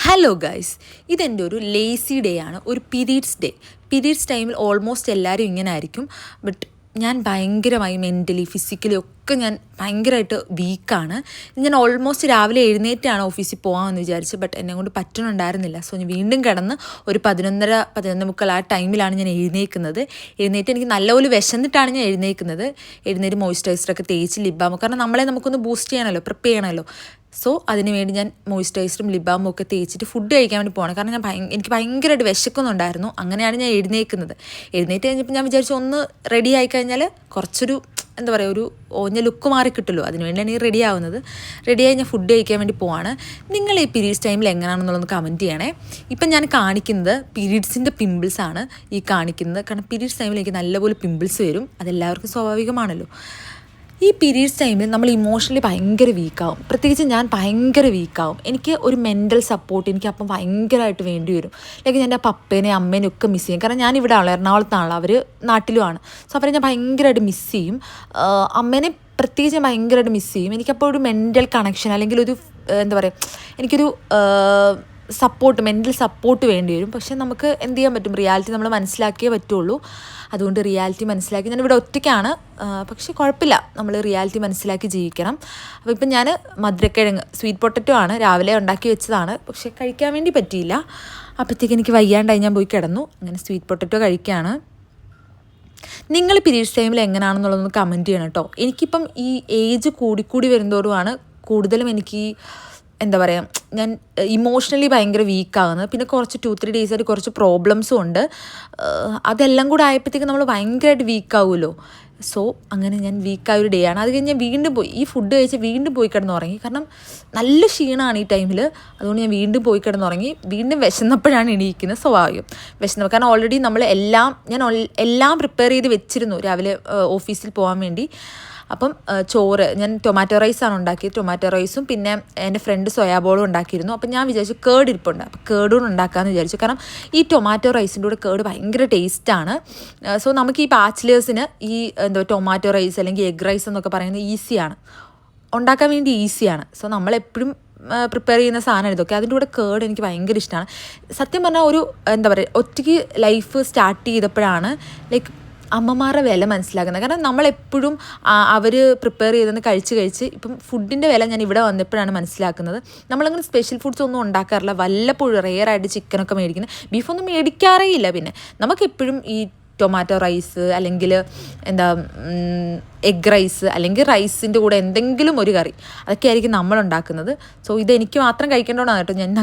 Hello guys, ഇതെൻ്റെ ഒരു lazy day ആണ്, ഒരു പീരീഡ്സ് ഡേ. പീരീഡ്സ് ടൈമിൽ ഓൾമോസ്റ്റ് എല്ലാവരും ഇങ്ങനെ ആയിരിക്കും. ബട്ട് ഞാൻ ഭയങ്കരമായി മെൻ്റലി ഫിസിക്കലി ഒക്കെ ഞാൻ ഭയങ്കരമായിട്ട് വീക്കാണ്. ഞാൻ ഓൾമോസ്റ്റ് രാവിലെ എഴുന്നേറ്റാണ് ഓഫീസിൽ പോകാമെന്ന് വിചാരിച്ച്. ബട്ട് എന്നെ കൊണ്ട് പറ്റണുണ്ടായിരുന്നില്ല. സോ ഞാൻ വീണ്ടും കിടന്ന് ഒരു 11:30 ആ ടൈമിലാണ് ഞാൻ എഴുന്നേൽക്കുന്നത്. എനിക്ക് നല്ലപോലെ വിശന്നിട്ടാണ് ഞാൻ എഴുന്നേറ്റ് മോയ്സ്ചറൈസറൊക്കെ തേച്ച് ലിബാമോ, കാരണം നമുക്കൊന്ന് ബൂസ്റ്റ് ചെയ്യണമല്ലോ, പ്രിപ്പ് ചെയ്യണമല്ലോ. സോ അതിനുവേണ്ടി ഞാൻ മോയ്സ്ചറൈസറും ലിബാമും ഒക്കെ തേച്ചിട്ട് ഫുഡ് കഴിക്കാൻ വേണ്ടി പോകണം. കാരണം എനിക്ക് ഭയങ്കരമായിട്ട് വിശക്കുന്നുണ്ടായിരുന്നു. അങ്ങനെയാണ് ഞാൻ എഴുന്നേറ്റ് കഴിഞ്ഞപ്പോൾ ഞാൻ വിചാരിച്ചു ഒന്ന് റെഡി ആയിക്കഴിഞ്ഞാൽ കുറച്ചൊരു എന്താ പറയുക, ഒരു ഓഞ്ഞ ലുക്ക് മാറി കിട്ടുമല്ലോ. അതിനുവേണ്ടിയാണ് ഈ റെഡിയായി ഞാൻ ഫുഡ് കഴിക്കാൻ വേണ്ടി പോവാണ്. നിങ്ങൾ ഈ പീരീഡ്സ് ടൈമിൽ എങ്ങനെയാണെന്നുള്ളതൊന്ന് കമൻറ്റ് ചെയ്യണേ. ഇപ്പം ഞാൻ കാണിക്കുന്നത് പീരീഡ്സിൻ്റെ പിമ്പിൾസാണ് ഈ കാണിക്കുന്നത്. കാരണം പീരീഡ്സ് ടൈമിൽ എനിക്ക് നല്ലപോലെ പിമ്പിൾസ് വരും. അതെല്ലാവർക്കും സ്വാഭാവികമാണല്ലോ. ഈ പീരീഡ്സ് ടൈമിൽ നമ്മൾ ഇമോഷണലി ഭയങ്കര വീക്കാവും. പ്രത്യേകിച്ച് ഞാൻ ഭയങ്കര വീക്കാവും. എനിക്ക് ഒരു മെൻ്റൽ സപ്പോർട്ട് എനിക്ക് അപ്പം ഭയങ്കരമായിട്ട് വേണ്ടി വരും. ലൈക്ക് ഞാൻ എൻ്റെ പപ്പേനെയും അമ്മേനെയും ഒക്കെ മിസ് ചെയ്യും. കാരണം ഞാൻ ഇവിടെ ആണല്ലോ, എറണാകുളത്താണല്ലോ, അവർ നാട്ടിലുമാണ്. സോ അവരെ ഞാൻ ഭയങ്കരമായിട്ട് മിസ് ചെയ്യും. അമ്മേനെ പ്രത്യേകിച്ച് ഞാൻ ഭയങ്കരമായിട്ട് മിസ് ചെയ്യും. എനിക്കപ്പോൾ ഒരു മെൻ്റൽ കണക്ഷൻ അല്ലെങ്കിൽ ഒരു എന്താ പറയുക, എനിക്കൊരു മെൻ്റൽ സപ്പോർട്ട് വേണ്ടി വരും. പക്ഷേ നമുക്ക് എന്ത് ചെയ്യാൻ പറ്റും, റിയാലിറ്റി നമ്മൾ മനസ്സിലാക്കിയേ പറ്റുള്ളൂ. അതുകൊണ്ട് റിയാലിറ്റി മനസ്സിലാക്കി, ഞാനിവിടെ ഒറ്റയ്ക്കാണ്, പക്ഷേ കുഴപ്പമില്ല, നമ്മൾ റിയാലിറ്റി മനസ്സിലാക്കി ജീവിക്കണം. അപ്പോൾ ഇപ്പം ഞാൻ മധുരക്കിഴങ്ങ് സ്വീറ്റ് പൊട്ടറ്റോ ആണ് രാവിലെ ഉണ്ടാക്കി വെച്ചതാണ്, പക്ഷേ കഴിക്കാൻ വേണ്ടി പറ്റിയില്ല. അപ്പോഴത്തേക്ക് എനിക്ക് വയ്യാണ്ടായി, ഞാൻ പോയി കിടന്നു. അങ്ങനെ സ്വീറ്റ് പൊട്ടറ്റോ കഴിക്കുകയാണ്. നിങ്ങൾ പീരീഡ്സ് ടൈമിൽ എങ്ങനെയാണെന്നുള്ളതൊന്ന് കമൻറ്റ് ചെയ്യണം കേട്ടോ. എനിക്കിപ്പം ഈ ഏജ് കൂടി വരുന്നതോടുമാണ് കൂടുതലും എനിക്ക് എന്താ പറയുക, ഞാൻ ഇമോഷണലി ഭയങ്കര വീക്കാകുന്നത്. പിന്നെ കുറച്ച് 2-3 ഡേയ്സായിട്ട് കുറച്ച് പ്രോബ്ലംസും ഉണ്ട്. അതെല്ലാം കൂടെ ആയപ്പോഴത്തേക്ക് നമ്മൾ ഭയങ്കരമായിട്ട് വീക്കാവുമല്ലോ. സോ അങ്ങനെ ഞാൻ വീക്കായ ഒരു ഡേ ആണ്. അത് കഴിഞ്ഞ് ഞാൻ വീണ്ടും പോയി ഈ ഫുഡ് കഴിച്ച് വീണ്ടും പോയി കിടന്നുറങ്ങി. കാരണം നല്ല ക്ഷീണമാണ് ഈ ടൈമിൽ. അതുകൊണ്ട് ഞാൻ വീണ്ടും പോയി കിടന്നുറങ്ങി. വീണ്ടും വിശന്നപ്പോഴാണ് എണീക്കുന്നത്, സ്വാഭാവികം വിശന്നപ്പോൾ. കാരണം ഓൾറെഡി ഞാൻ എല്ലാം പ്രിപ്പയർ ചെയ്ത് വെച്ചിരുന്നു രാവിലെ ഓഫീസിൽ പോകാൻ വേണ്ടി. അപ്പം ചോറ് ഞാൻ ടൊമാറ്റോ റൈസാണ് ഉണ്ടാക്കിയത്. ടൊമാറ്റോ റൈസും പിന്നെ എൻ്റെ ഫ്രണ്ട് സോയാബോളും ഉണ്ടാക്കിയിരുന്നു. അപ്പം ഞാൻ വിചാരിച്ചു കേർഡ് ഇരിപ്പുണ്ട്, അപ്പോൾ കേർഡും ഉണ്ടാക്കാമെന്ന് വിചാരിച്ചു. കാരണം ഈ ടൊമാറ്റോ റൈസിൻ്റെ കൂടെ കേർഡ് ഭയങ്കര ടേസ്റ്റാണ്. സോ നമുക്ക് ഈ ബാച്ചിലേഴ്സിന് ഈ ടൊമാറ്റോ റൈസ് അല്ലെങ്കിൽ എഗ് റൈസ് എന്നൊക്കെ പറയുന്നത് ഈസിയാണ്, ഉണ്ടാക്കാൻ വേണ്ടി ഈസിയാണ്. സോ നമ്മളെപ്പോഴും പ്രിപ്പയർ ചെയ്യുന്ന സാധനം ഇതൊക്കെ. അതിൻ്റെ കൂടെ കേർഡ് എനിക്ക് ഭയങ്കര ഇഷ്ടമാണ്. സത്യം പറഞ്ഞാൽ ഒരു എന്താ പറയുക, ഒറ്റയ്ക്ക് ലൈഫ് സ്റ്റാർട്ട് ചെയ്തപ്പോഴാണ് ലൈക്ക് അമ്മമാരുടെ വില മനസ്സിലാക്കുന്നത്. കാരണം നമ്മളെപ്പോഴും അവർ പ്രിപ്പയർ ചെയ്തെന്ന് കഴിച്ച് ഇപ്പം ഫുഡിൻ്റെ വില ഞാൻ ഇവിടെ വന്നപ്പോഴാണ് മനസ്സിലാക്കുന്നത്. നമ്മളങ്ങനെ സ്പെഷ്യൽ ഫുഡ്സ് ഒന്നും ഉണ്ടാക്കാറില്ല. വല്ലപ്പോഴും റെയറായിട്ട് ചിക്കനൊക്കെ മേടിക്കുന്നത്, ബീഫൊന്നും മേടിക്കാറേ ഇല്ല. പിന്നെ നമുക്കെപ്പോഴും ഈ ടൊമാറ്റോ റൈസ് അല്ലെങ്കിൽ എഗ് റൈസ് അല്ലെങ്കിൽ റൈസിൻ്റെ കൂടെ എന്തെങ്കിലും ഒരു കറി, അതൊക്കെ ആയിരിക്കും നമ്മളുണ്ടാക്കുന്നത്. സോ ഇതെനിക്ക് മാത്രം കഴിക്കേണ്ടതാണ് കേട്ടോ ഞാൻ